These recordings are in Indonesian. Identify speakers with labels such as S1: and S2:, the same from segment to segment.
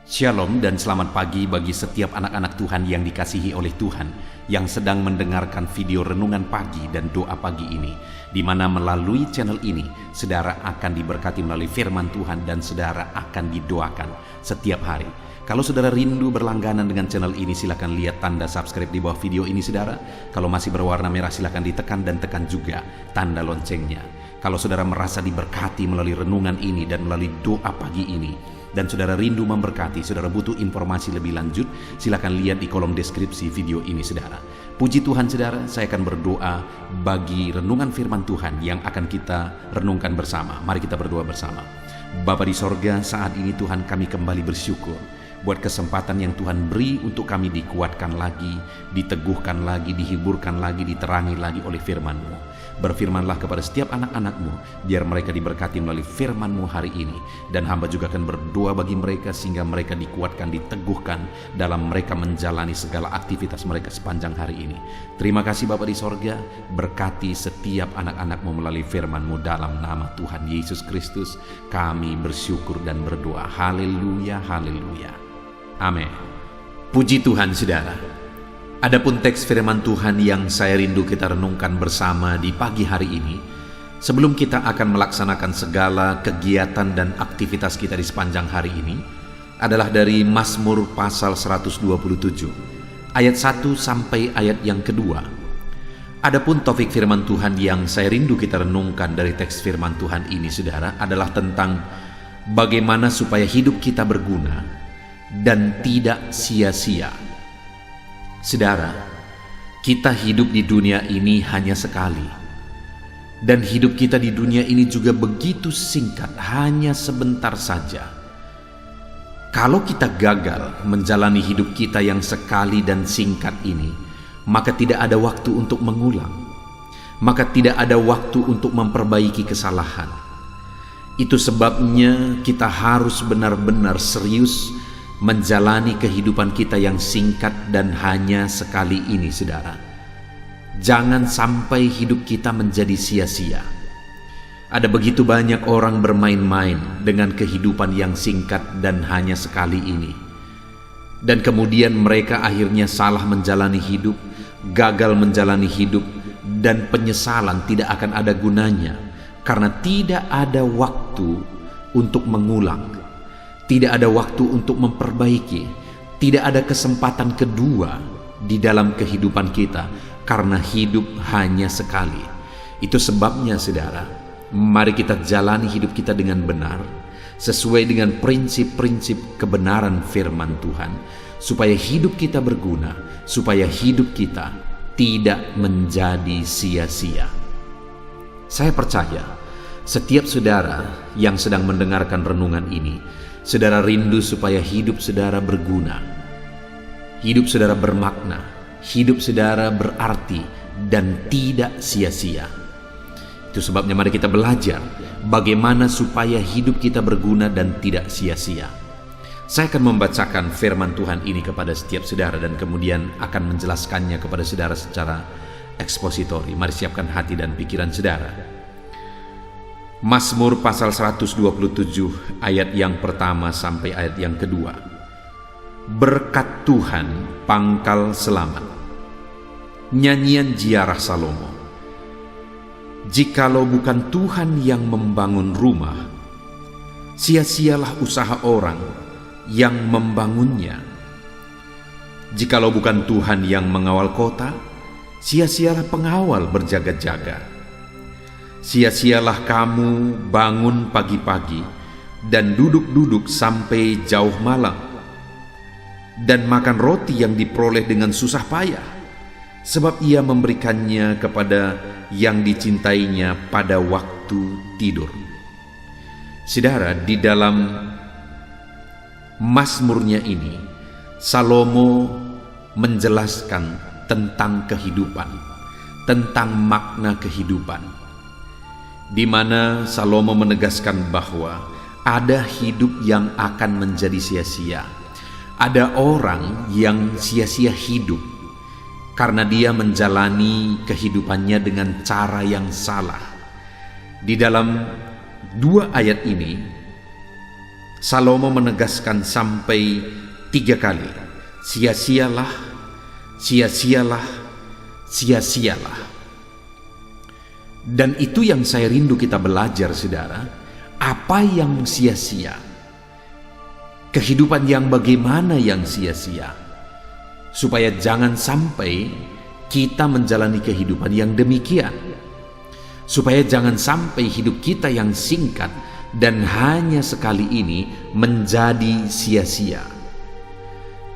S1: Shalom dan selamat pagi bagi setiap anak-anak Tuhan yang dikasihi oleh Tuhan yang sedang mendengarkan video renungan pagi dan doa pagi ini, di mana melalui channel ini saudara akan diberkati melalui firman Tuhan dan saudara akan didoakan setiap hari. Kalau saudara rindu berlangganan dengan channel ini, silakan lihat tanda subscribe di bawah video ini saudara. Kalau masih berwarna merah silakan ditekan dan tekan juga tanda loncengnya. Kalau saudara merasa diberkati melalui renungan ini dan melalui doa pagi ini, dan saudara rindu memberkati, saudara butuh informasi lebih lanjut, silakan lihat di kolom deskripsi video ini saudara. Puji Tuhan saudara, saya akan berdoa bagi renungan firman Tuhan yang akan kita renungkan bersama. Mari kita berdoa bersama. Bapa di sorga, saat ini Tuhan kami kembali bersyukur buat kesempatan yang Tuhan beri untuk kami dikuatkan lagi, diteguhkan lagi, dihiburkan lagi, diterangi lagi oleh firman-Mu. Berfirmanlah kepada setiap anak-anak-Mu, biar mereka diberkati melalui firman-Mu hari ini. Dan hamba juga akan berdoa bagi mereka sehingga mereka dikuatkan, diteguhkan dalam mereka menjalani segala aktivitas mereka sepanjang hari ini. Terima kasih Bapa di sorga, berkati setiap anak-anak-Mu melalui firman-Mu dalam nama Tuhan Yesus Kristus. Kami bersyukur dan berdoa. Haleluya, haleluya. Amin. Puji Tuhan saudara. Adapun teks firman Tuhan yang saya rindu kita renungkan bersama di pagi hari ini, sebelum kita akan melaksanakan segala kegiatan dan aktivitas kita di sepanjang hari ini, adalah dari Mazmur pasal 127 ayat 1 sampai ayat yang kedua. Adapun topik firman Tuhan yang saya rindu kita renungkan dari teks firman Tuhan ini saudara, adalah tentang bagaimana supaya hidup kita berguna dan tidak sia-sia. Saudara, kita hidup di dunia ini hanya sekali, dan hidup kita di dunia ini juga begitu singkat, hanya sebentar saja. Kalau kita gagal menjalani hidup kita yang sekali dan singkat ini, maka tidak ada waktu untuk mengulang, maka tidak ada waktu untuk memperbaiki kesalahan. Itu sebabnya kita harus benar-benar serius menjalani kehidupan kita yang singkat dan hanya sekali ini saudara. Jangan sampai hidup kita menjadi sia-sia. Ada begitu banyak orang bermain-main dengan kehidupan yang singkat dan hanya sekali ini, dan kemudian mereka akhirnya salah menjalani hidup, gagal menjalani hidup, dan penyesalan tidak akan ada gunanya karena tidak ada waktu untuk mengulang. Tidak ada waktu untuk memperbaiki, tidak ada kesempatan kedua di dalam kehidupan kita, karena hidup hanya sekali. Itu sebabnya saudara, mari kita jalani hidup kita dengan benar, sesuai dengan prinsip-prinsip kebenaran firman Tuhan, supaya hidup kita berguna, supaya hidup kita tidak menjadi sia-sia. Saya percaya setiap saudara yang sedang mendengarkan renungan ini, saudara rindu supaya hidup saudara berguna, hidup saudara bermakna, hidup saudara berarti dan tidak sia-sia. Itu sebabnya mari kita belajar bagaimana supaya hidup kita berguna dan tidak sia-sia. Saya akan membacakan firman Tuhan ini kepada setiap saudara dan kemudian akan menjelaskannya kepada saudara secara ekspositori. Mari siapkan hati dan pikiran saudara. Mazmur pasal 127 ayat yang pertama sampai ayat yang kedua. Berkat Tuhan pangkal selamat. Nyanyian ziarah Salomo. Jikalau bukan Tuhan yang membangun rumah, sia-sialah usaha orang yang membangunnya. Jikalau bukan Tuhan yang mengawal kota, sia-sialah pengawal berjaga-jaga. Sia-sialah kamu bangun pagi-pagi dan duduk-duduk sampai jauh malam, dan makan roti yang diperoleh dengan susah payah, sebab ia memberikannya kepada yang dicintainya pada waktu tidur. Saudara, di dalam Mazmurnya ini, Salomo menjelaskan tentang kehidupan, tentang makna kehidupan, di mana Salomo menegaskan bahwa ada hidup yang akan menjadi sia-sia. Ada orang yang sia-sia hidup karena dia menjalani kehidupannya dengan cara yang salah. Di dalam dua ayat ini, Salomo menegaskan sampai 3 kali, sia-sialah, sia-sialah, sia-sialah. Dan itu yang saya rindu kita belajar, saudara. Apa yang sia-sia? Kehidupan yang bagaimana yang sia-sia? Supaya jangan sampai kita menjalani kehidupan yang demikian. Supaya jangan sampai hidup kita yang singkat dan hanya sekali ini menjadi sia-sia.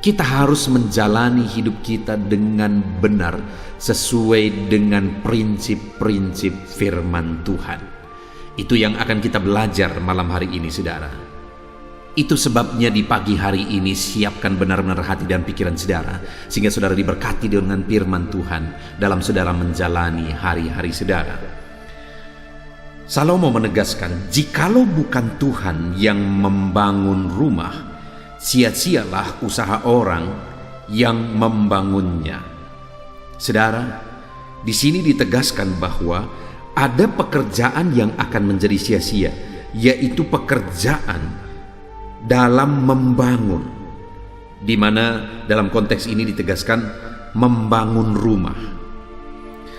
S1: Kita harus menjalani hidup kita dengan benar sesuai dengan prinsip-prinsip firman Tuhan. Itu yang akan kita belajar malam hari ini, saudara. Itu sebabnya di pagi hari ini siapkan benar-benar hati dan pikiran saudara, sehingga saudara diberkati dengan firman Tuhan dalam saudara menjalani hari-hari saudara. Salomo menegaskan, jikalau bukan Tuhan yang membangun rumah, sia-sialah usaha orang yang membangunnya. Saudara, di sini ditegaskan bahwa ada pekerjaan yang akan menjadi sia-sia, yaitu pekerjaan dalam membangun, di mana dalam konteks ini ditegaskan membangun rumah.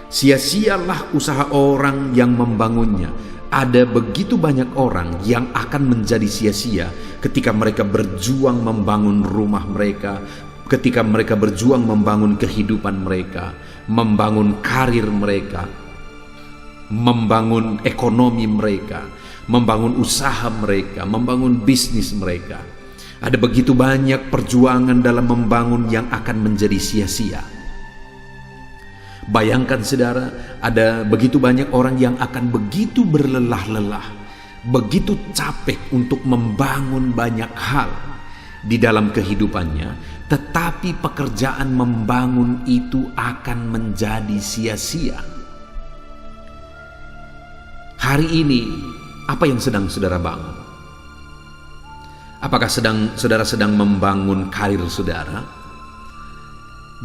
S1: Sia-sialah usaha orang yang membangunnya. Ada begitu banyak orang yang akan menjadi sia-sia ketika mereka berjuang membangun rumah mereka, ketika mereka berjuang membangun kehidupan mereka, membangun karir mereka, membangun ekonomi mereka, membangun usaha mereka, membangun bisnis mereka. Ada begitu banyak perjuangan dalam membangun yang akan menjadi sia-sia. Bayangkan saudara, ada begitu banyak orang yang akan begitu berlelah-lelah, begitu capek untuk membangun banyak hal di dalam kehidupannya, tetapi pekerjaan membangun itu akan menjadi sia-sia. Hari ini apa yang sedang saudara bangun? Apakah saudara sedang membangun karir saudara?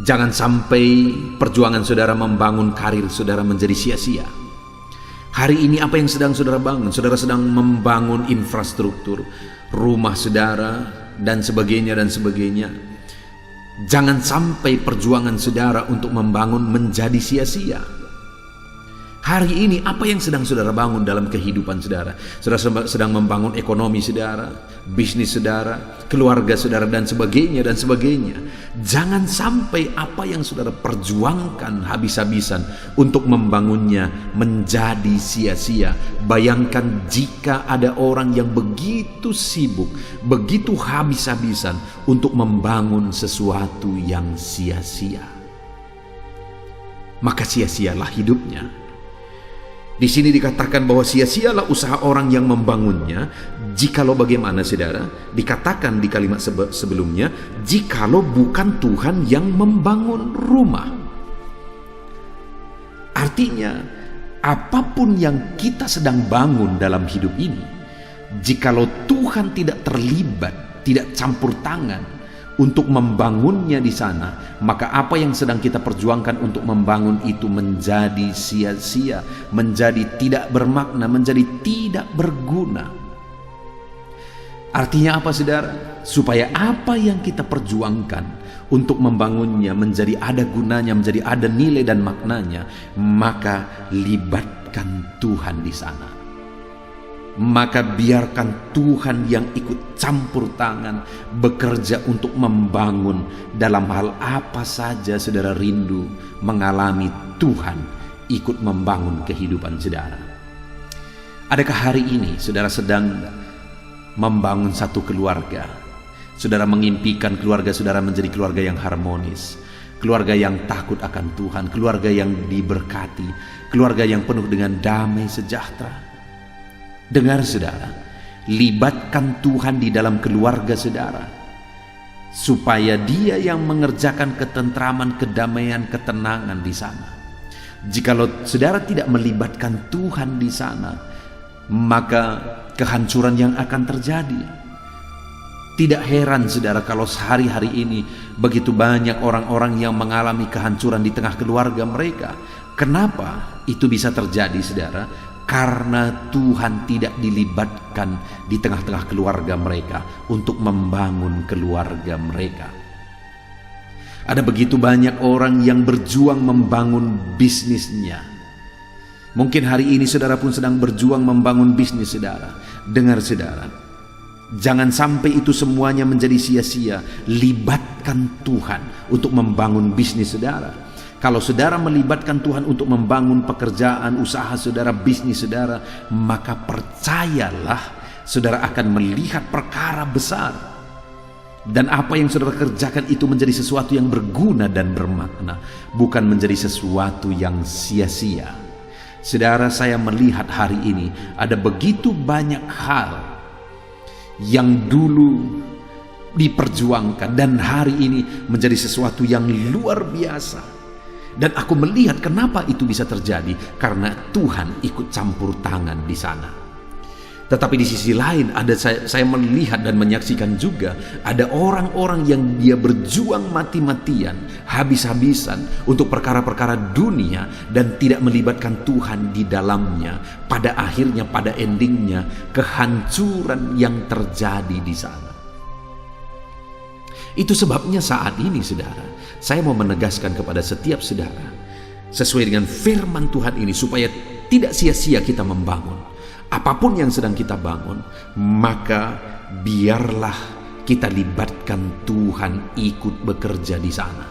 S1: Jangan sampai perjuangan saudara membangun karir saudara menjadi sia-sia. Hari ini apa yang sedang saudara bangun? Saudara sedang membangun infrastruktur, rumah saudara, dan sebagainya dan sebagainya. Jangan sampai perjuangan saudara untuk membangun menjadi sia-sia. Hari ini apa yang sedang saudara bangun dalam kehidupan saudara? Saudara sedang membangun ekonomi saudara, bisnis saudara, keluarga saudara, dan sebagainya dan sebagainya. Jangan sampai apa yang saudara perjuangkan habis-habisan untuk membangunnya menjadi sia-sia. Bayangkan jika ada orang yang begitu sibuk, begitu habis-habisan untuk membangun sesuatu yang sia-sia, maka sia-sialah hidupnya. Di sini dikatakan bahwa sia-sialah usaha orang yang membangunnya. Jikalau bagaimana saudara? Dikatakan di kalimat sebelumnya, jikalau bukan Tuhan yang membangun rumah. Artinya, apapun yang kita sedang bangun dalam hidup ini, jikalau Tuhan tidak terlibat, tidak campur tangan untuk membangunnya di sana, maka apa yang sedang kita perjuangkan untuk membangun itu menjadi sia-sia, menjadi tidak bermakna, menjadi tidak berguna. Artinya apa saudara? Supaya apa yang kita perjuangkan untuk membangunnya menjadi ada gunanya, menjadi ada nilai dan maknanya, maka libatkan Tuhan di sana. Maka biarkan Tuhan yang ikut campur tangan bekerja untuk membangun dalam hal apa saja saudara rindu mengalami Tuhan ikut membangun kehidupan saudara. Adakah hari ini saudara sedang membangun satu keluarga? Saudara mengimpikan keluarga saudara menjadi keluarga yang harmonis, keluarga yang takut akan Tuhan, keluarga yang diberkati, keluarga yang penuh dengan damai sejahtera. Dengar saudara, libatkan Tuhan di dalam keluarga saudara, supaya Dia yang mengerjakan ketentraman, kedamaian, ketenangan di sana. Jikalau saudara tidak melibatkan Tuhan di sana, maka kehancuran yang akan terjadi. Tidak heran saudara kalau sehari-hari ini begitu banyak orang-orang yang mengalami kehancuran di tengah keluarga mereka. Kenapa itu bisa terjadi saudara? karena Tuhan tidak dilibatkan di tengah-tengah keluarga mereka untuk membangun keluarga mereka. Ada begitu banyak orang yang berjuang membangun bisnisnya. Mungkin hari ini saudara pun sedang berjuang membangun bisnis saudara. Dengar saudara, jangan sampai itu semuanya menjadi sia-sia. Libatkan Tuhan untuk membangun bisnis saudara. Kalau saudara melibatkan Tuhan untuk membangun pekerjaan, usaha saudara, bisnis saudara, maka percayalah saudara akan melihat perkara besar. Dan apa yang saudara kerjakan itu menjadi sesuatu yang berguna dan bermakna, bukan menjadi sesuatu yang sia-sia. Saudara, saya melihat hari ini ada begitu banyak hal yang dulu diperjuangkan dan hari ini menjadi sesuatu yang luar biasa. Dan aku melihat kenapa itu bisa terjadi, karena Tuhan ikut campur tangan di sana. Tetapi di sisi lain saya melihat dan menyaksikan juga ada orang-orang yang dia berjuang mati-matian, habis-habisan untuk perkara-perkara dunia dan tidak melibatkan Tuhan di dalamnya. Pada akhirnya, pada endingnya, kehancuran yang terjadi di sana. Itu sebabnya saat ini saudara, saya mau menegaskan kepada setiap saudara, sesuai dengan firman Tuhan ini, supaya tidak sia-sia kita membangun. Apapun yang sedang kita bangun, maka biarlah kita libatkan Tuhan ikut bekerja di sana.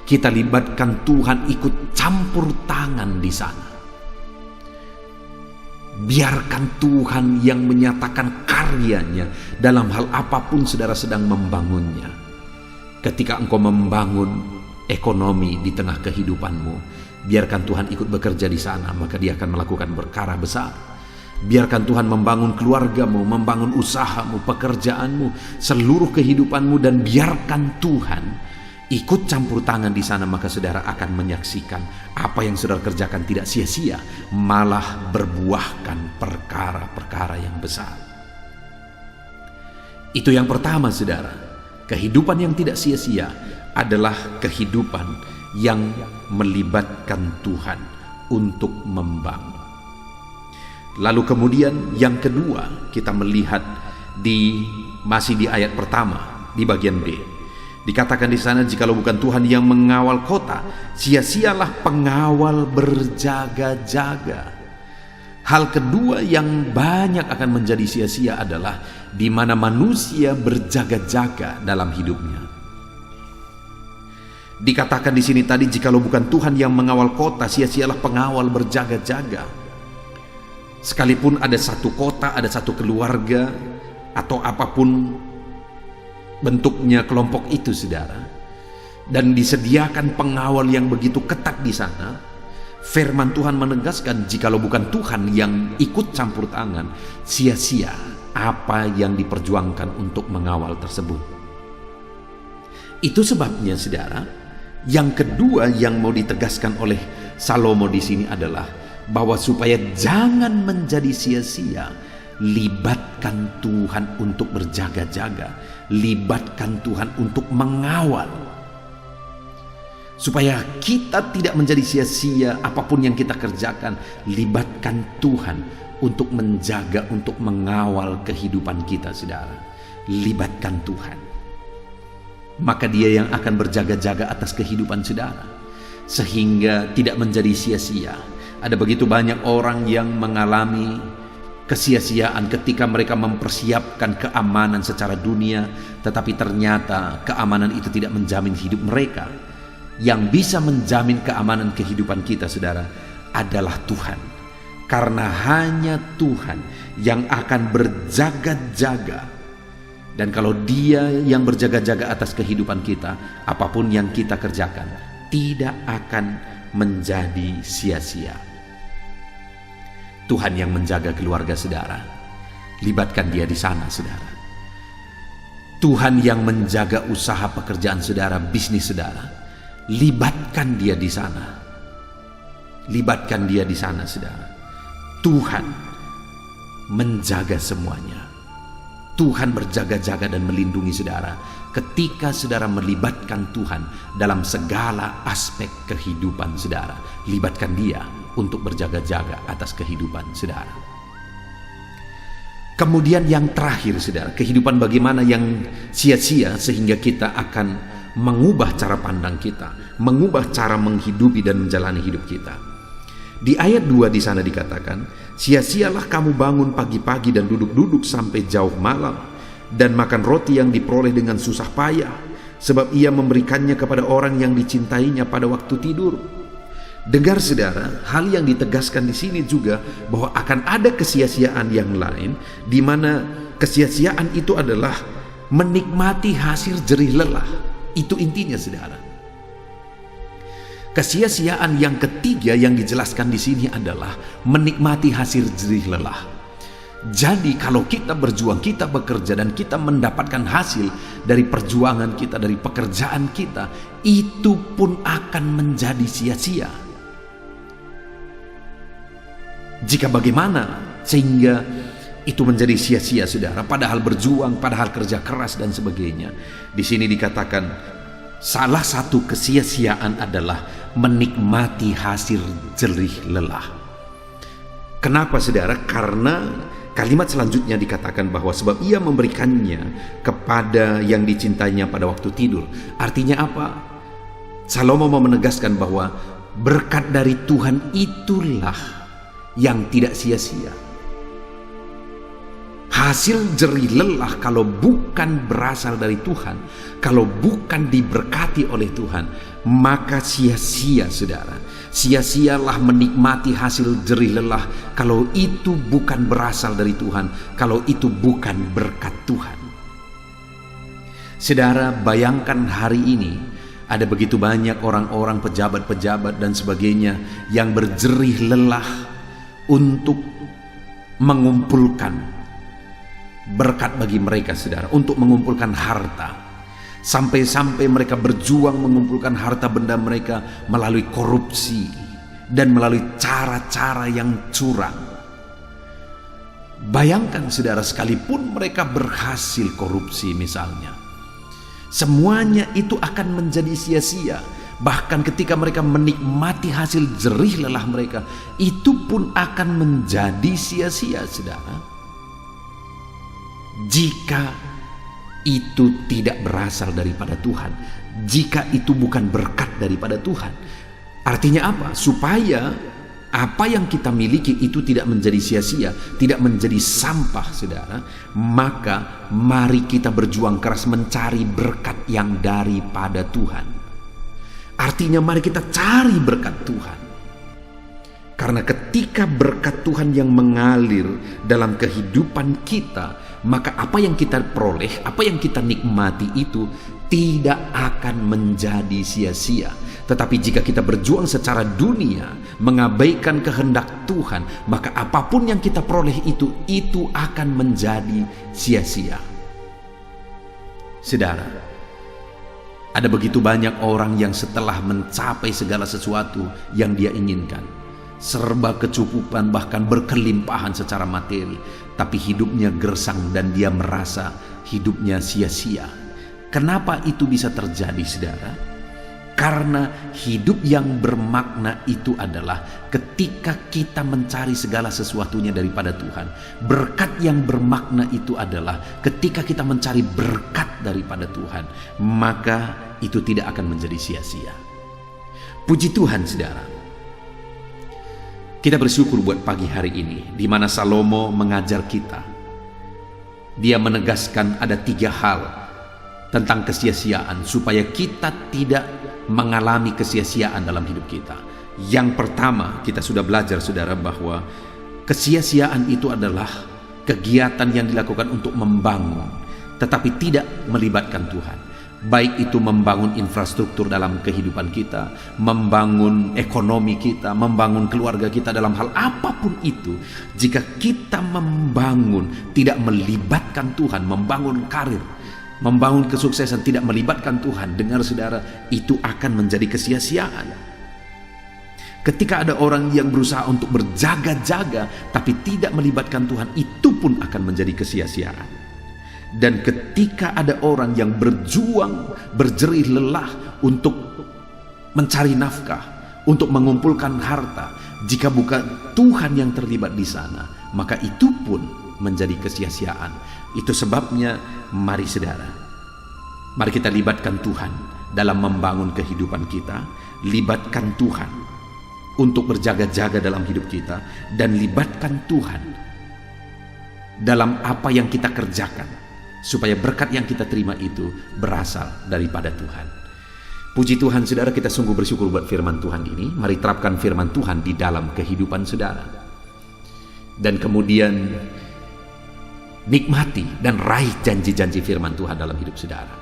S1: Kita libatkan Tuhan ikut campur tangan di sana. Biarkan Tuhan yang menyatakan karyanya dalam hal apapun saudara sedang membangunnya. Ketika engkau membangun ekonomi di tengah kehidupanmu, biarkan Tuhan ikut bekerja di sana, maka Dia akan melakukan perkara besar. Biarkan Tuhan membangun keluargamu, membangun usahamu, pekerjaanmu, seluruh kehidupanmu, dan biarkan Tuhan ikut campur tangan di sana, maka saudara akan menyaksikan apa yang saudara kerjakan tidak sia-sia, malah berbuahkan perkara-perkara yang besar. Itu yang pertama saudara. Kehidupan yang tidak sia-sia adalah kehidupan yang melibatkan Tuhan untuk membangun. Lalu kemudian yang kedua, kita melihat masih di ayat pertama di bagian B. Dikatakan di sana, jikalau bukan Tuhan yang mengawal kota, sia-sialah pengawal berjaga-jaga. Hal kedua yang banyak akan menjadi sia-sia adalah di mana manusia berjaga-jaga dalam hidupnya. Dikatakan di sini tadi, jikalau bukan Tuhan yang mengawal kota, sia-sialah pengawal berjaga-jaga. Sekalipun ada satu kota, ada satu keluarga, atau apapun bentuknya kelompok itu saudara, dan disediakan pengawal yang begitu ketat di sana, firman Tuhan menegaskan jikalau bukan Tuhan yang ikut campur tangan, sia-sia apa yang diperjuangkan untuk mengawal tersebut. Itu sebabnya saudara, yang kedua yang mau ditegaskan oleh Salomo di sini adalah bahwa supaya jangan menjadi sia-sia, libatkan Tuhan untuk berjaga-jaga, libatkan Tuhan untuk mengawal. Supaya kita tidak menjadi sia-sia apapun yang kita kerjakan, libatkan Tuhan untuk menjaga, untuk mengawal kehidupan kita saudara. Libatkan Tuhan, maka Dia yang akan berjaga-jaga atas kehidupan saudara, sehingga tidak menjadi sia-sia. Ada begitu banyak orang yang mengalami kesia-siaan ketika mereka mempersiapkan keamanan secara dunia, tetapi ternyata keamanan itu tidak menjamin hidup mereka. Yang bisa menjamin keamanan kehidupan kita saudara adalah Tuhan. Karena hanya Tuhan yang akan berjaga-jaga. Dan kalau Dia yang berjaga-jaga atas kehidupan kita, apapun yang kita kerjakan tidak akan menjadi sia-sia. Tuhan yang menjaga keluarga saudara, libatkan Dia di sana saudara. Tuhan yang menjaga usaha pekerjaan saudara, bisnis saudara, libatkan Dia di sana. Libatkan Dia di sana saudara. Tuhan menjaga semuanya. Tuhan berjaga-jaga dan melindungi saudara ketika saudara melibatkan Tuhan dalam segala aspek kehidupan saudara. Libatkan Dia untuk berjaga-jaga atas kehidupan saudara. Kemudian yang terakhir saudara, kehidupan bagaimana yang sia-sia sehingga kita akan mengubah cara pandang kita, mengubah cara menghidupi dan menjalani hidup kita. Di ayat 2 di sana dikatakan, sia-sialah kamu bangun pagi-pagi dan duduk-duduk sampai jauh malam, dan makan roti yang diperoleh dengan susah payah, sebab ia memberikannya kepada orang yang dicintainya pada waktu tidur. Dengar saudara, hal yang ditegaskan di sini juga bahwa akan ada kesia-siaan yang lain, di mana kesia-siaan itu adalah menikmati hasil jerih lelah. Itu intinya saudara. Kesia-siaan yang ketiga yang dijelaskan di sini adalah menikmati hasil jerih lelah. Jadi kalau kita berjuang, kita bekerja dan kita mendapatkan hasil dari perjuangan kita, dari pekerjaan kita, itu pun akan menjadi sia-sia. Jika bagaimana sehingga itu menjadi sia-sia saudara, padahal berjuang, padahal kerja keras dan sebagainya. Di sini dikatakan salah satu kesia-siaan adalah menikmati hasil jerih lelah. Kenapa saudara? Karena kalimat selanjutnya dikatakan bahwa sebab ia memberikannya kepada yang dicintainya pada waktu tidur. Artinya apa? Salomo mau menegaskan bahwa berkat dari Tuhan itulah yang tidak sia-sia. Hasil jerih lelah kalau bukan berasal dari Tuhan, kalau bukan diberkati oleh Tuhan, maka sia-sia saudara. Sia-sialah menikmati hasil jerih lelah kalau itu bukan berasal dari Tuhan, kalau itu bukan berkat Tuhan. Saudara, bayangkan hari ini ada begitu banyak orang-orang pejabat-pejabat dan sebagainya yang berjerih lelah untuk mengumpulkan berkat bagi mereka saudara, untuk mengumpulkan harta. Sampai-sampai mereka berjuang mengumpulkan harta benda mereka melalui korupsi dan melalui cara-cara yang curang. Bayangkan saudara, sekalipun mereka berhasil korupsi misalnya, semuanya itu akan menjadi sia-sia. Bahkan ketika mereka menikmati hasil jerih lelah mereka, itu pun akan menjadi sia-sia saudara, jika itu tidak berasal daripada Tuhan, jika itu bukan berkat daripada Tuhan. Artinya apa? Supaya apa yang kita miliki itu tidak menjadi sia-sia, tidak menjadi sampah saudara, maka mari kita berjuang keras mencari berkat yang daripada Tuhan. Artinya mari kita cari berkat Tuhan. Karena ketika berkat Tuhan yang mengalir dalam kehidupan kita, maka apa yang kita peroleh, apa yang kita nikmati itu tidak akan menjadi sia-sia. Tetapi jika kita berjuang secara dunia, mengabaikan kehendak Tuhan, maka apapun yang kita peroleh itu akan menjadi sia-sia. Saudara, ada begitu banyak orang yang setelah mencapai segala sesuatu yang dia inginkan, serba kecukupan bahkan berkelimpahan secara materi, tapi hidupnya gersang dan dia merasa hidupnya sia-sia. Kenapa itu bisa terjadi saudara? Karena hidup yang bermakna itu adalah ketika kita mencari segala sesuatunya daripada Tuhan. Berkat yang bermakna itu adalah ketika kita mencari berkat daripada Tuhan, maka itu tidak akan menjadi sia-sia. Puji Tuhan saudara. Kita bersyukur buat pagi hari ini, di mana Salomo mengajar kita. Dia menegaskan ada 3 hal tentang kesia-siaan supaya kita tidak mengalami kesia-siaan dalam hidup kita. Yang pertama, kita sudah belajar saudara bahwa kesia-siaan itu adalah kegiatan yang dilakukan untuk membangun tetapi tidak melibatkan Tuhan. Baik itu membangun infrastruktur dalam kehidupan kita, membangun ekonomi kita, membangun keluarga kita, dalam hal apapun itu, jika kita membangun tidak melibatkan Tuhan, membangun karir, membangun kesuksesan tidak melibatkan Tuhan, dengar saudara, itu akan menjadi kesia-siaan. Ketika ada orang yang berusaha untuk berjaga-jaga tapi tidak melibatkan Tuhan, itu pun akan menjadi kesia-siaan. Dan ketika ada orang yang berjuang, berjerih lelah untuk mencari nafkah, untuk mengumpulkan harta, jika bukan Tuhan yang terlibat di sana, maka itu pun menjadi kesia-siaan. Itu sebabnya mari saudara, mari kita libatkan Tuhan dalam membangun kehidupan kita, libatkan Tuhan untuk berjaga-jaga dalam hidup kita, dan libatkan Tuhan dalam apa yang kita kerjakan, supaya berkat yang kita terima itu berasal daripada Tuhan. Puji Tuhan saudara, kita sungguh bersyukur buat firman Tuhan ini. Mari terapkan firman Tuhan di dalam kehidupan saudara, dan kemudian nikmati dan raih janji-janji firman Tuhan dalam hidup saudara.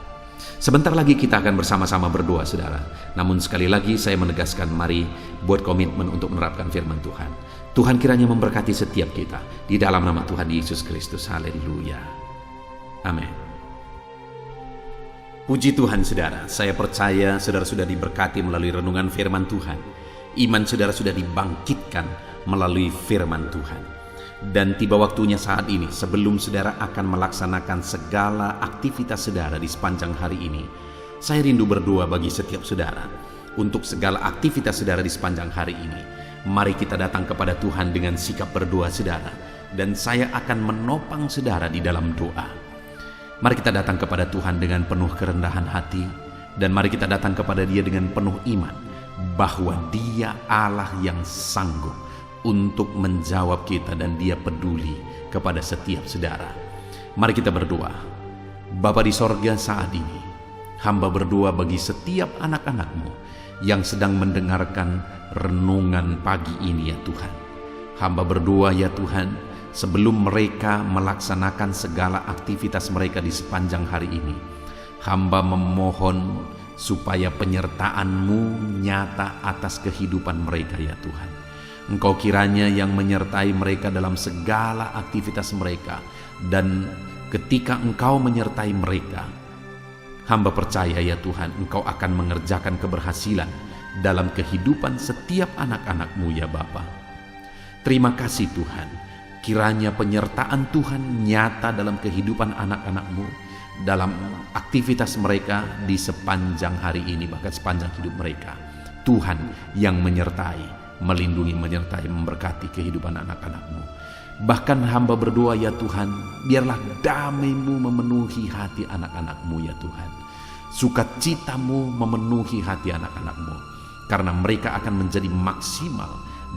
S1: Sebentar lagi kita akan bersama-sama berdoa saudara. Namun sekali lagi saya menegaskan, mari buat komitmen untuk menerapkan firman Tuhan. Tuhan kiranya memberkati setiap kita di dalam nama Tuhan Yesus Kristus. Haleluya. Amin. Puji Tuhan saudara, saya percaya saudara sudah diberkati melalui renungan firman Tuhan. Iman saudara sudah dibangkitkan melalui firman Tuhan. Dan tiba waktunya saat ini, sebelum saudara akan melaksanakan segala aktivitas saudara di sepanjang hari ini, saya rindu berdoa bagi setiap saudara. Untuk segala aktivitas saudara di sepanjang hari ini, mari kita datang kepada Tuhan dengan sikap berdoa saudara, dan saya akan menopang saudara di dalam doa. Mari kita datang kepada Tuhan dengan penuh kerendahan hati, dan mari kita datang kepada Dia dengan penuh iman bahwa Dia Allah yang sanggup untuk menjawab kita, dan Dia peduli kepada setiap saudara. Mari kita berdoa. Bapa di sorga, saat ini hamba berdoa bagi setiap anak-anak-Mu yang sedang mendengarkan renungan pagi ini ya Tuhan. Hamba berdoa ya Tuhan, sebelum mereka melaksanakan segala aktivitas mereka di sepanjang hari ini, hamba memohon supaya penyertaan-Mu nyata atas kehidupan mereka ya Tuhan. Engkau kiranya yang menyertai mereka dalam segala aktivitas mereka, dan ketika Engkau menyertai mereka, hamba percaya ya Tuhan, Engkau akan mengerjakan keberhasilan dalam kehidupan setiap anak-anak-Mu ya Bapa. Terima kasih Tuhan, kiranya penyertaan Tuhan nyata dalam kehidupan anak-anak-Mu, dalam aktivitas mereka di sepanjang hari ini, bahkan sepanjang hidup mereka. Tuhan yang menyertai, melindungi, menyertai, memberkati kehidupan anak-anak-Mu. Bahkan hamba berdoa ya Tuhan, biarlah damai-Mu memenuhi hati anak-anak-Mu ya Tuhan. Sukacita-Mu memenuhi hati anak-anak-Mu, karena mereka akan menjadi maksimal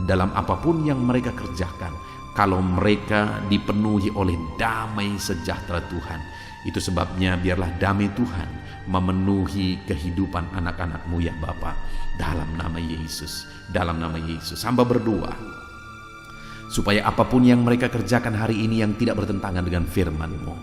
S1: dalam apapun yang mereka kerjakan kalau mereka dipenuhi oleh damai sejahtera Tuhan. Itu sebabnya biarlah damai Tuhan memenuhi kehidupan anak-anak-Mu ya Bapa. Dalam nama Yesus, dalam nama Yesus, hamba berdoa supaya apapun yang mereka kerjakan hari ini yang tidak bertentangan dengan firman-Mu,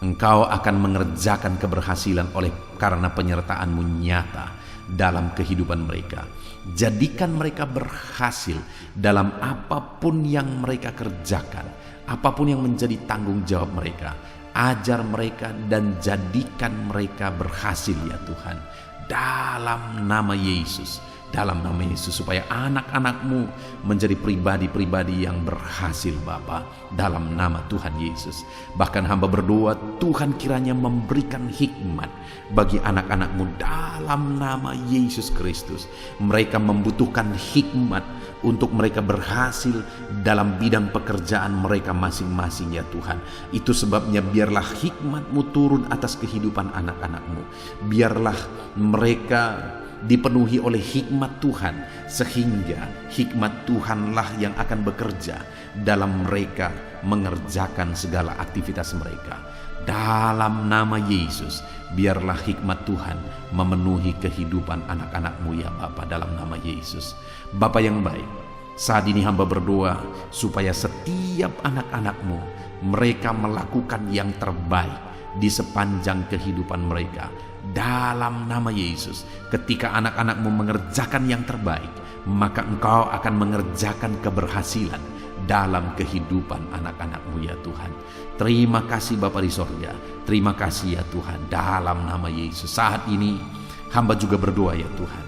S1: Engkau akan mengerjakan keberhasilan oleh karena penyertaan-Mu nyata dalam kehidupan mereka. Jadikan mereka berhasil dalam apapun yang mereka kerjakan, apapun yang menjadi tanggung jawab mereka. Ajar mereka dan jadikan mereka berhasil ya Tuhan, dalam nama Yesus, dalam nama Yesus, supaya anak-anak-Mu menjadi pribadi-pribadi yang berhasil Bapa, dalam nama Tuhan Yesus. Bahkan hamba berdoa Tuhan kiranya memberikan hikmat bagi anak-anak-Mu dalam nama Yesus Kristus. Mereka membutuhkan hikmat untuk mereka berhasil dalam bidang pekerjaan mereka masing-masing ya Tuhan. Itu sebabnya biarlah hikmat-Mu turun atas kehidupan anak-anak-Mu. Biarlah mereka dipenuhi oleh hikmat Tuhan, sehingga hikmat Tuhanlah yang akan bekerja dalam mereka mengerjakan segala aktivitas mereka. Dalam nama Yesus, biarlah hikmat Tuhan memenuhi kehidupan anak-anak-Mu ya Bapa, dalam nama Yesus. Bapa yang baik, saat ini hamba berdoa supaya setiap anak-anak-Mu, mereka melakukan yang terbaik di sepanjang kehidupan mereka. Dalam nama Yesus, ketika anak-anak-Mu mengerjakan yang terbaik, maka Engkau akan mengerjakan keberhasilan dalam kehidupan anak-anak-Mu ya Tuhan. Terima kasih Bapa di sorga, terima kasih ya Tuhan, dalam nama Yesus. Saat ini hamba juga berdoa ya Tuhan,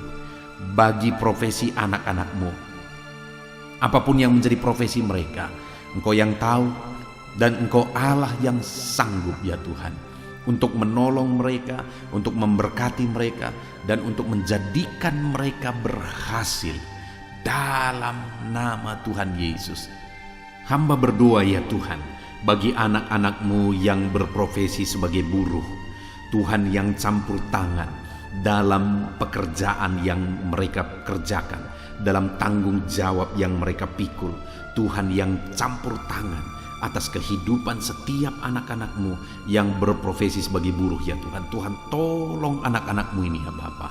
S1: bagi profesi anak-anak-Mu, apapun yang menjadi profesi mereka, Engkau yang tahu, Dan Engkau Allah yang sanggup ya Tuhan, untuk menolong mereka, untuk memberkati mereka, dan untuk menjadikan mereka berhasil dalam nama Tuhan Yesus. Hamba berdoa ya Tuhan, bagi anak-anak-Mu yang berprofesi sebagai buruh, Tuhan yang campur tangan dalam pekerjaan yang mereka kerjakan, dalam tanggung jawab yang mereka pikul, Tuhan yang campur tangan atas kehidupan setiap anak-anak-Mu yang berprofesi sebagai buruh ya Tuhan. Tuhan tolong anak-anak-Mu ini ya Bapa.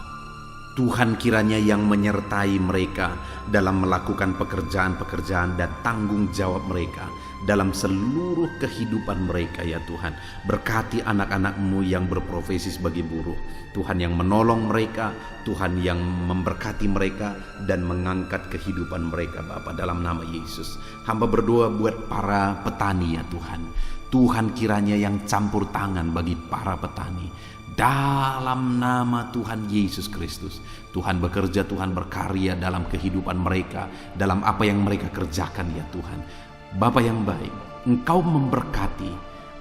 S1: Tuhan kiranya yang menyertai mereka dalam melakukan pekerjaan-pekerjaan dan tanggung jawab mereka dalam seluruh kehidupan mereka ya Tuhan. Berkati anak-anak-Mu yang berprofesi sebagai buruh, Tuhan yang menolong mereka, Tuhan yang memberkati mereka dan mengangkat kehidupan mereka Bapa, dalam nama Yesus. Hamba berdoa buat para petani ya Tuhan. Tuhan kiranya yang campur tangan bagi para petani, dalam nama Tuhan Yesus Kristus. Tuhan bekerja, Tuhan berkarya dalam kehidupan mereka, dalam apa yang mereka kerjakan ya Tuhan. Bapa yang baik, Engkau memberkati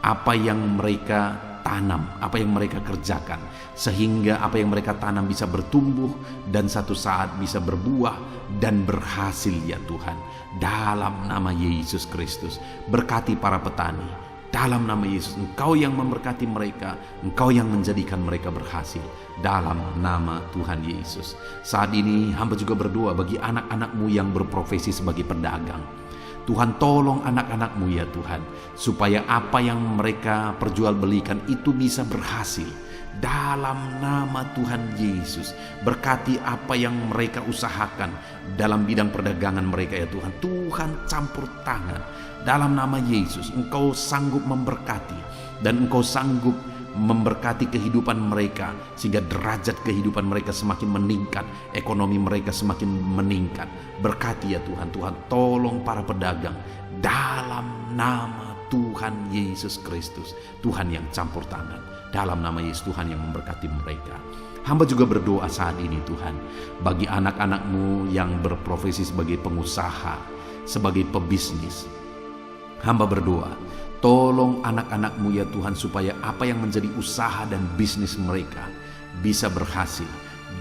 S1: apa yang mereka tanam, apa yang mereka kerjakan, sehingga apa yang mereka tanam bisa bertumbuh dan satu saat bisa berbuah dan berhasil ya Tuhan. Dalam nama Yesus Kristus, berkati para petani. Dalam nama Yesus, Engkau yang memberkati mereka, Engkau yang menjadikan mereka berhasil. Dalam nama Tuhan Yesus. Saat ini hamba juga berdoa bagi anak-anak-Mu yang berprofesi sebagai pedagang. Tuhan tolong anak-anak-Mu ya Tuhan, supaya apa yang mereka perjualbelikan itu bisa berhasil. Dalam nama Tuhan Yesus, berkati apa yang mereka usahakan dalam bidang perdagangan mereka ya Tuhan. Tuhan campur tangan. Dalam nama Yesus, Engkau sanggup memberkati dan Engkau sanggup memberkati kehidupan mereka, sehingga derajat kehidupan mereka semakin meningkat, ekonomi mereka semakin meningkat. Berkati ya Tuhan. Tuhan tolong para pedagang dalam nama Tuhan Yesus Kristus. Tuhan yang campur tangan, dalam nama Yesus. Tuhan yang memberkati mereka. Hamba juga berdoa saat ini Tuhan, bagi anak-anak-Mu yang berprofesi sebagai pengusaha, sebagai pebisnis. Hamba berdoa, tolong anak-anak-Mu ya Tuhan, supaya apa yang menjadi usaha dan bisnis mereka bisa berhasil.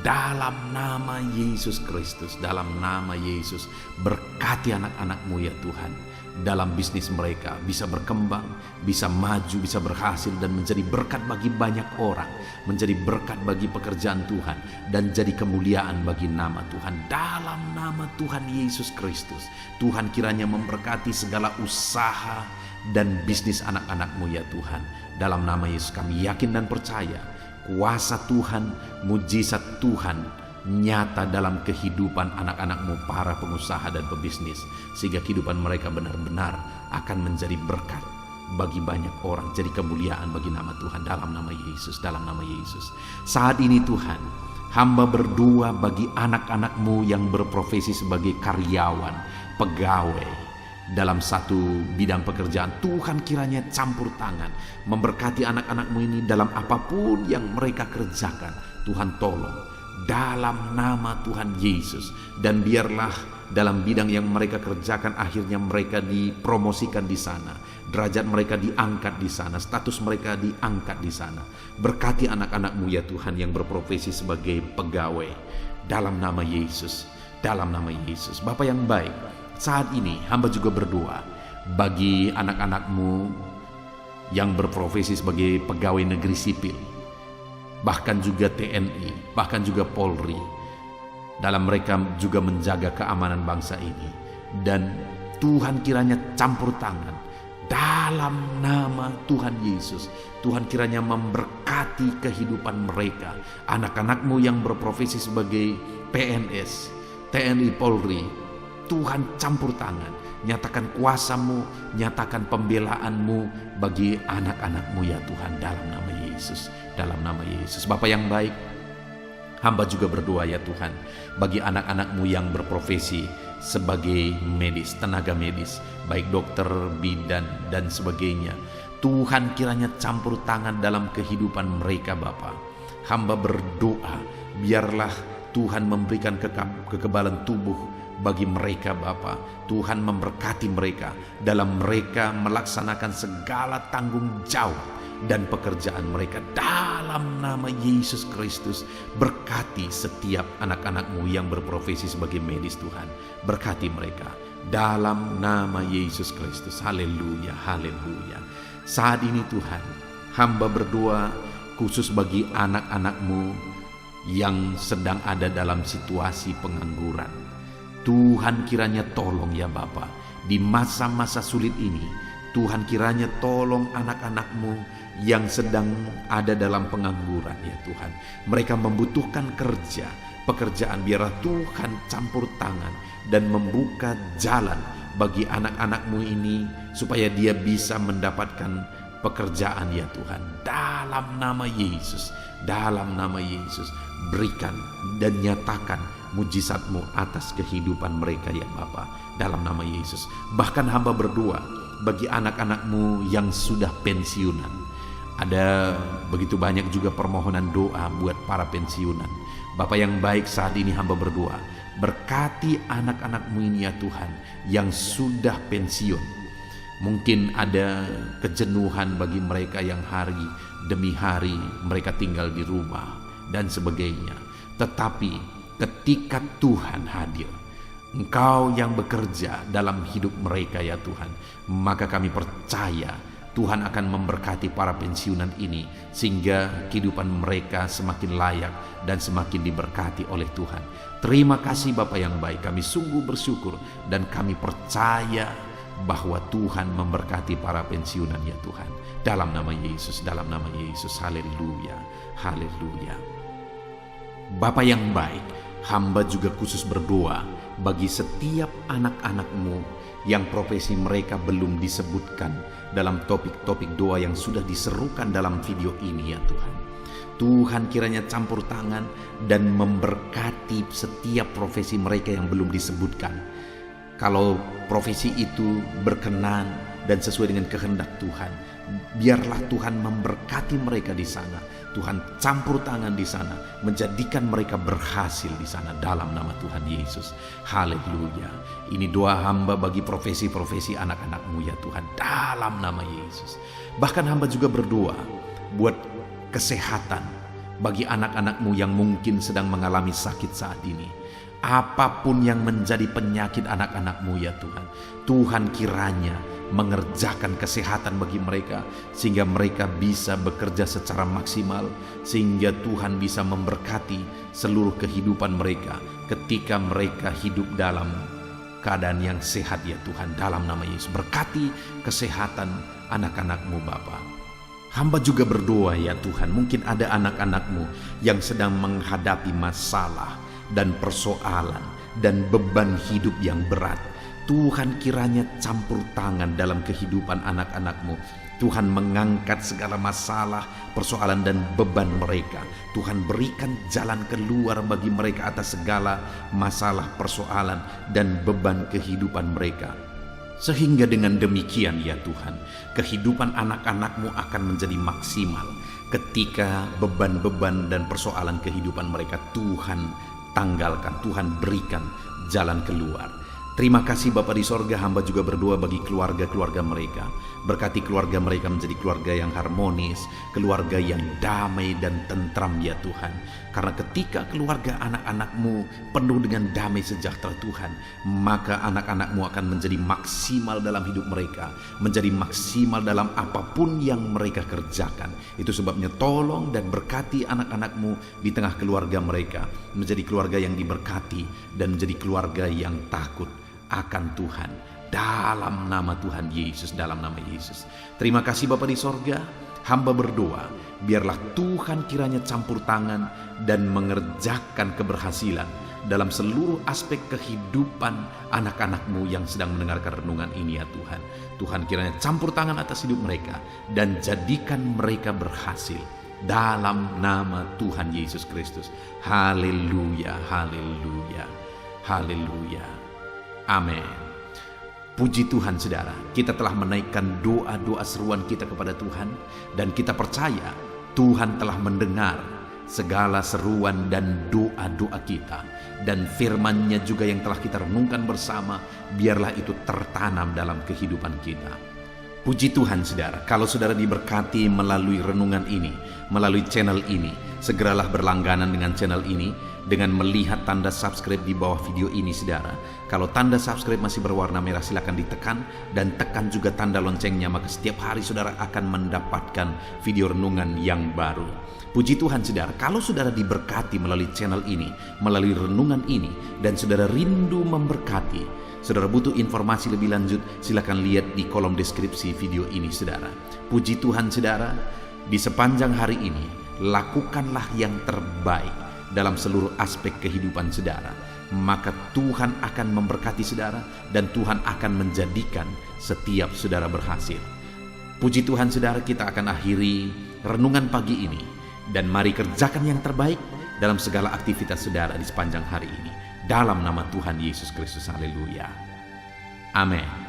S1: Dalam nama Yesus Kristus, dalam nama Yesus, berkati anak-anak-Mu ya Tuhan. Dalam bisnis mereka bisa berkembang, bisa maju, bisa berhasil, dan menjadi berkat bagi banyak orang, menjadi berkat bagi pekerjaan Tuhan, dan jadi kemuliaan bagi nama Tuhan. Dalam nama Tuhan Yesus Kristus, Tuhan kiranya memberkati segala usaha dan bisnis anak-anak-Mu ya Tuhan. Dalam nama Yesus kami yakin dan percaya, kuasa Tuhan, mujizat Tuhan nyata dalam kehidupan anak-anak-Mu para pengusaha dan pebisnis, sehingga kehidupan mereka benar-benar akan menjadi berkat bagi banyak orang, jadi kemuliaan bagi nama Tuhan. Dalam nama Yesus, dalam nama Yesus. Saat ini Tuhan, hamba berdoa bagi anak-anak-Mu yang berprofesi sebagai karyawan, pegawai dalam satu bidang pekerjaan. Tuhan kiranya campur tangan, memberkati anak-anak-Mu ini dalam apapun yang mereka kerjakan. Tuhan tolong dalam nama Tuhan Yesus, dan biarlah dalam bidang yang mereka kerjakan akhirnya mereka dipromosikan di sana, derajat mereka diangkat di sana, status mereka diangkat di sana. Berkati anak-anak-Mu ya Tuhan yang berprofesi sebagai pegawai, dalam nama Yesus, dalam nama Yesus. Bapa yang baik, saat ini hamba juga berdoa bagi anak-anak-Mu yang berprofesi sebagai pegawai negeri sipil, bahkan juga TNI, bahkan juga Polri. Dalam mereka juga menjaga keamanan bangsa ini. Dan Tuhan kiranya campur tangan dalam nama Tuhan Yesus. Tuhan kiranya memberkati kehidupan mereka. Anak-anak-Mu yang berprofesi sebagai PNS, TNI, Polri, Tuhan campur tangan. Nyatakan kuasa-Mu, nyatakan pembelaan-Mu bagi anak-anak-Mu ya Tuhan, dalam nama Yesus, dalam nama Yesus. Bapa yang baik, hamba juga berdoa ya Tuhan bagi anak-anak-Mu yang berprofesi sebagai medis, tenaga medis, baik dokter, bidan, dan sebagainya. Tuhan kiranya campur tangan dalam kehidupan mereka Bapa. Hamba berdoa, biarlah Tuhan memberikan kekebalan tubuh bagi mereka Bapa. Tuhan memberkati mereka dalam mereka melaksanakan segala tanggung jawab dan pekerjaan mereka dalam nama Yesus Kristus. Berkati setiap anak-anak-Mu yang berprofesi sebagai medis Tuhan. Berkati mereka dalam nama Yesus Kristus. Haleluya, haleluya. Saat ini Tuhan, hamba berdoa khusus bagi anak-anak-Mu yang sedang ada dalam situasi pengangguran. Tuhan kiranya tolong ya Bapa, di masa-masa sulit ini. Tuhan kiranya tolong anak-anak-Mu yang sedang ada dalam pengangguran ya Tuhan. Mereka membutuhkan kerja, pekerjaan. Biarlah Tuhan campur tangan dan membuka jalan bagi anak-anak-Mu ini supaya dia bisa mendapatkan pekerjaan ya Tuhan. Dalam nama Yesus, dalam nama Yesus, berikan dan nyatakan mujizat-Mu atas kehidupan mereka ya Bapa, dalam nama Yesus. Bahkan hamba berdoa bagi anak-anak-Mu yang sudah pensiunan. Ada begitu banyak juga permohonan doa buat para pensiunan. Bapa yang baik, saat ini hamba berdoa, berkati anak-anak-Mu ini ya Tuhan yang sudah pensiun. Mungkin ada kejenuhan bagi mereka yang hari demi hari mereka tinggal di rumah dan sebagainya. Tetapi ketika Tuhan hadir, Engkau yang bekerja dalam hidup mereka ya Tuhan, maka kami percaya Tuhan akan memberkati para pensiunan ini sehingga kehidupan mereka semakin layak dan semakin diberkati oleh Tuhan. Terima kasih Bapa yang baik, kami sungguh bersyukur dan kami percaya bahwa Tuhan memberkati para pensiunan ya Tuhan. Dalam nama Yesus, dalam nama Yesus. Haleluya, haleluya. Bapa yang baik, hamba juga khusus berdoa bagi setiap anak-anak-Mu yang profesi mereka belum disebutkan dalam topik-topik doa yang sudah diserukan dalam video ini ya Tuhan. Tuhan kiranya campur tangan dan memberkati setiap profesi mereka yang belum disebutkan. Kalau profesi itu berkenan dan sesuai dengan kehendak Tuhan, biarlah Tuhan memberkati mereka di sana. Tuhan campur tangan di sana, menjadikan mereka berhasil di sana dalam nama Tuhan Yesus. Haleluya. Ini doa hamba bagi profesi-profesi anak-anak-Mu ya Tuhan, dalam nama Yesus. Bahkan hamba juga berdoa buat kesehatan bagi anak-anak-Mu yang mungkin sedang mengalami sakit saat ini. Apapun yang menjadi penyakit anak-anak-Mu ya Tuhan, Tuhan kiranya mengerjakan kesehatan bagi mereka sehingga mereka bisa bekerja secara maksimal, sehingga Tuhan bisa memberkati seluruh kehidupan mereka ketika mereka hidup dalam keadaan yang sehat ya Tuhan, dalam nama Yesus. Berkati kesehatan anak-anak-Mu Bapa. Hamba juga berdoa ya Tuhan, mungkin ada anak-anak-Mu yang sedang menghadapi masalah dan persoalan dan beban hidup yang berat. Tuhan kiranya campur tangan dalam kehidupan anak-anak-Mu. Tuhan mengangkat segala masalah, persoalan dan beban mereka. Tuhan berikan jalan keluar bagi mereka atas segala masalah, persoalan dan beban kehidupan mereka. Sehingga dengan demikian ya Tuhan, kehidupan anak-anak-Mu akan menjadi maksimal ketika beban-beban dan persoalan kehidupan mereka Tuhan tanggalkan, Tuhan berikan jalan keluar. Terima kasih Bapa di sorga, hamba juga berdoa bagi keluarga-keluarga mereka. Berkati keluarga mereka menjadi keluarga yang harmonis, keluarga yang damai dan tentram ya Tuhan. Karena ketika keluarga anak-anak-Mu penuh dengan damai sejahtera Tuhan, maka anak-anak-Mu akan menjadi maksimal dalam hidup mereka, menjadi maksimal dalam apapun yang mereka kerjakan. Itu sebabnya tolong dan berkati anak-anak-Mu di tengah keluarga mereka, menjadi keluarga yang diberkati dan menjadi keluarga yang takut akan Tuhan, dalam nama Tuhan Yesus, dalam nama Yesus. Terima kasih Bapa di sorga, hamba berdoa biarlah Tuhan kiranya campur tangan dan mengerjakan keberhasilan dalam seluruh aspek kehidupan anak-anak-Mu yang sedang mendengarkan renungan ini ya Tuhan. Tuhan kiranya campur tangan atas hidup mereka dan jadikan mereka berhasil dalam nama Tuhan Yesus Kristus. Haleluya, haleluya, haleluya. Amin. Puji Tuhan saudara, kita telah menaikkan doa-doa seruan kita kepada Tuhan dan kita percaya Tuhan telah mendengar segala seruan dan doa-doa kita, dan firman-Nya juga yang telah kita renungkan bersama, biarlah itu tertanam dalam kehidupan kita. Puji Tuhan saudara, kalau saudara diberkati melalui renungan ini, melalui channel ini, segeralah berlangganan dengan channel ini dengan melihat tanda subscribe di bawah video ini saudara. Kalau tanda subscribe masih berwarna merah, silakan ditekan dan tekan juga tanda loncengnya, maka setiap hari saudara akan mendapatkan video renungan yang baru. Puji Tuhan saudara, kalau saudara diberkati melalui channel ini, melalui renungan ini, dan saudara rindu memberkati, saudara butuh informasi lebih lanjut, silakan lihat di kolom deskripsi video ini saudara. Puji Tuhan saudara, di sepanjang hari ini lakukanlah yang terbaik dalam seluruh aspek kehidupan saudara, maka Tuhan akan memberkati saudara dan Tuhan akan menjadikan setiap saudara berhasil. Puji Tuhan saudara, kita akan akhiri renungan pagi ini, dan mari kerjakan yang terbaik dalam segala aktivitas saudara di sepanjang hari ini. Dalam nama Tuhan Yesus Kristus, haleluya. Amin.